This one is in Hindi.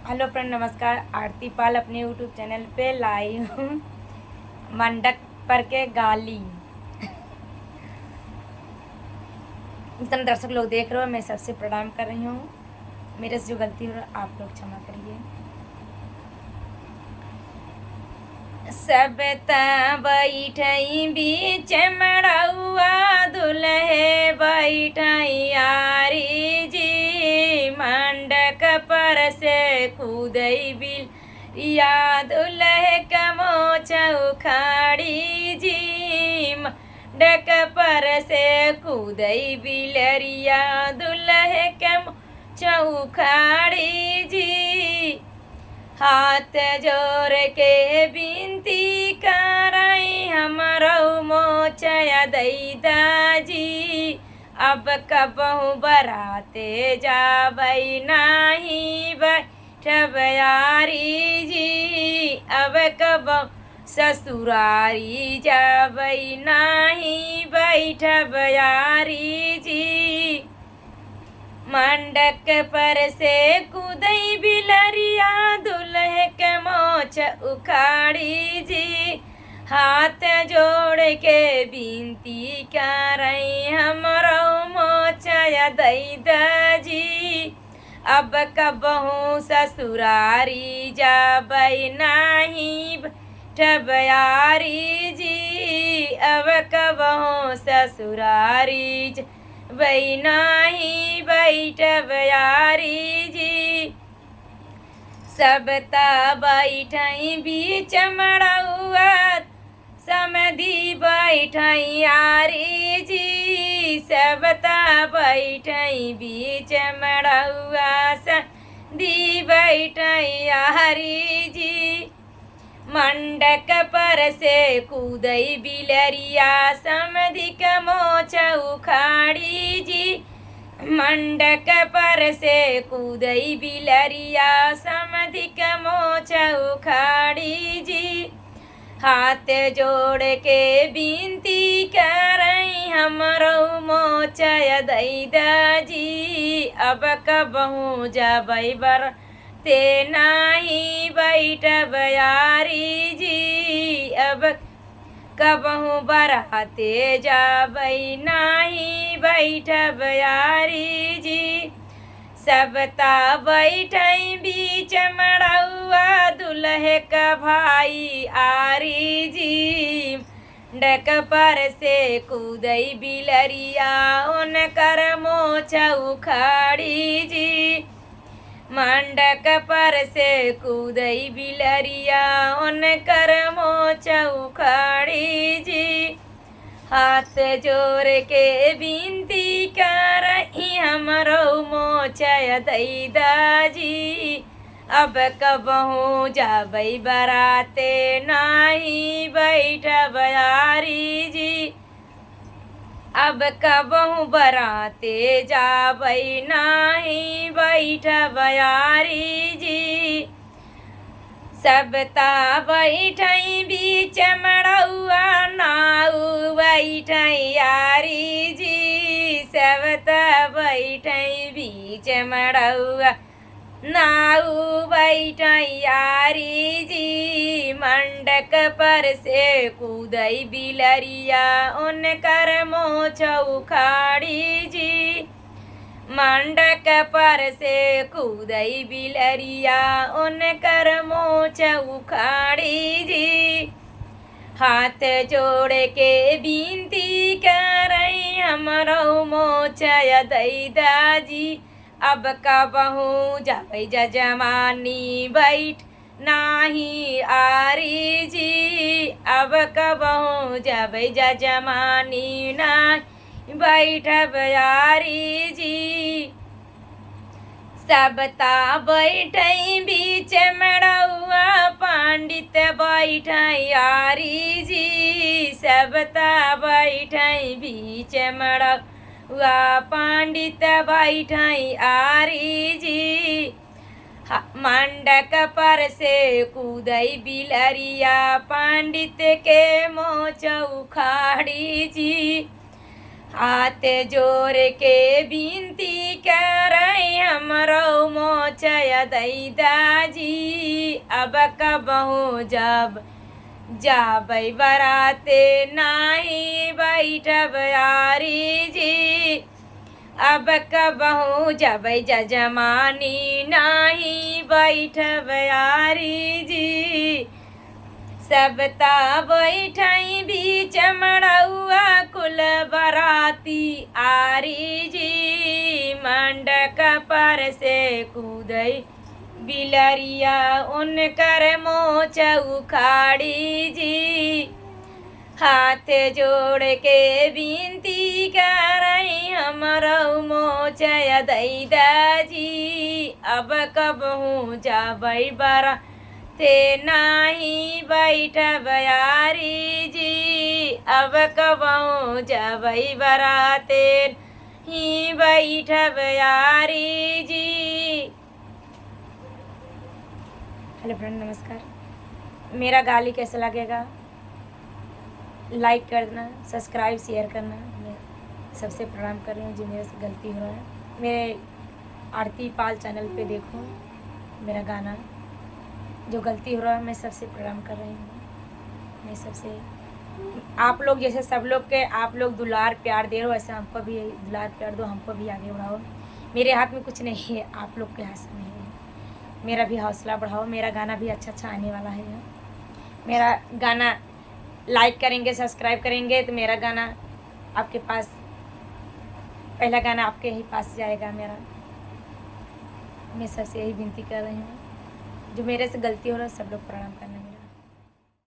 हेलो फ्रेंड, नमस्कार। आरती पाल अपने यूट्यूब चैनल पे लाइव हूँ। मंडक पर के गाली इतने दर्शक लोग देख रहे हो, मैं सबसे प्रणाम कर रही हूँ। मेरे से जो गलती हो रहा है आप लोग क्षमा करिए। सब बैठई बीच मड़ौआ दुल्हे बैठई यारी जी, मंडक पर से कूदई बिल या दुल्हे कमोच उखाड़ी जी, मंडक पर से कूदई बिलरिया दुल्हे कमोच उखाड़ी जी। हाथ जोर के बिनती करई हमरो मोचया दैदा जी, अब कबहू बराते जाबई नाही बैठब यारी जी, अब कबहू ससुरारी जाबई नाही बैठब यारी जी। मंडक पर से कूदई बिलरिया दुल्हे के मोछ उखाड़ी जी, हाथ जोड़ के बिनती करई हमरो मोचया दैदा जी, अब कबहू ससुरारी जाबई नाही बैठब यारी जी, अब कबहू ससुरारी जाबई नाही बैठब यारी जी। सबता बैठई बीच मड़ौआ समधी बैठई यारी जी, सबता बैठई बीच मड़ौआ समधी बैठई यारी जी। मंडक पर से कूदई बिलरिया समधी कमोच उखाड़ी जी, मंडक पर से कूदई बिलरिया समधी कमोच उखाड़ी जी। हाथ जोड़ के बिनती करई हमरो मोचया दैदा जी, अब कबहू जाबई बर ते नाही बैठब यारी जी, अब कबहू बराते जाबई नाही बैठब यारी जी। सबता बैठई बीच मड़ौआ दुल्हे का भाई आरी जी, मंडक पर से कूदई बिलरिया उनकर मोछ उखाड़ी जी, मंडक पर से कूदई बिलरिया उनकर मोछ उखाड़ी जी। हाथ जोड़ के बिनती करई हमरो मोचया दैदा जी, अब कबहू जाबई बराते नाही बैठब यारी जी, अब कबहू बराते जाबई नाही बैठब यारी जी। सबता बैठई बीच मड़ौआ नाऊ बैठई यारी जी, सबता बैठई बीच मड़ौआ नाऊ बैठई यारी जी, मंडक पर से कूदई बिलरिया उनकर मोछ उखाड़ी जी, मंडक पर से कूदई बिलरिया उनकर मोछ उखाड़ी जी। हाथ जोड़ के बिनती करई हमरो मोचया दैदा जी, अब कबहू जाबई जजमानी बैठ नाही आरी जी, अब कबहू जाबई जजमानी नाही बैठब यारी जी। सबता बैठई बीच मड़ौआ पंडित बैठई यारी जी, सबता बैठई बीच मड़ौआ पंडित बैठई यारी जी। मंडक पर से कूदई बिलरिया पंडित के मोछ उखाड़ी जी, हाथ जोड़ के विनती करे हमरो मोचय दैदा जी। अब कबहू जब जाबै बराते नाही बैठब यारी जी। अब कबहू जबै जजमानी नाही बैठब यारी जी। सबता बैठई बीच मड़ौआ कुल बराती आरी जी। मंडक पर से कूदई बिलरिया उनकर मोच उखाड़ी जी। हाथ जोड़ के विनती करई हमरो मोचय दैदा जी। अब कबहू जाबै बरा ते नाही बैठब यारी जी। अब कबहू जाबै बराते ही बैठब यारी जी। हेलो फ्रेंड, नमस्कार। मेरा गाली कैसा लगेगा लाइक कर देना, सब्सक्राइब शेयर करना। मैं सबसे प्रणाम कर रही हूँ जो मेरे से गलती हो रहा है। मेरे आरती पाल चैनल पे देखो मेरा गाना, जो गलती हो रहा है मैं सबसे प्रणाम कर रही हूँ। मैं सबसे आप लोग जैसे सब लोग के आप लोग दुलार प्यार दे रहे हो, वैसे हमको भी दुलार प्यार दो, हमको भी आगे बढ़ाओ। मेरे हाथ में कुछ नहीं है, आप लोग के हाथ में है। मेरा भी हौसला बढ़ाओ, मेरा गाना भी अच्छा आने वाला है। मेरा गाना लाइक करेंगे, सब्सक्राइब करेंगे तो मेरा गाना आपके पास, पहला गाना आपके ही पास जाएगा मेरा। मैं सबसे यही विनती कर रही हूँ, जो मेरे से गलती हो रहा है सब लोग प्रणाम करना।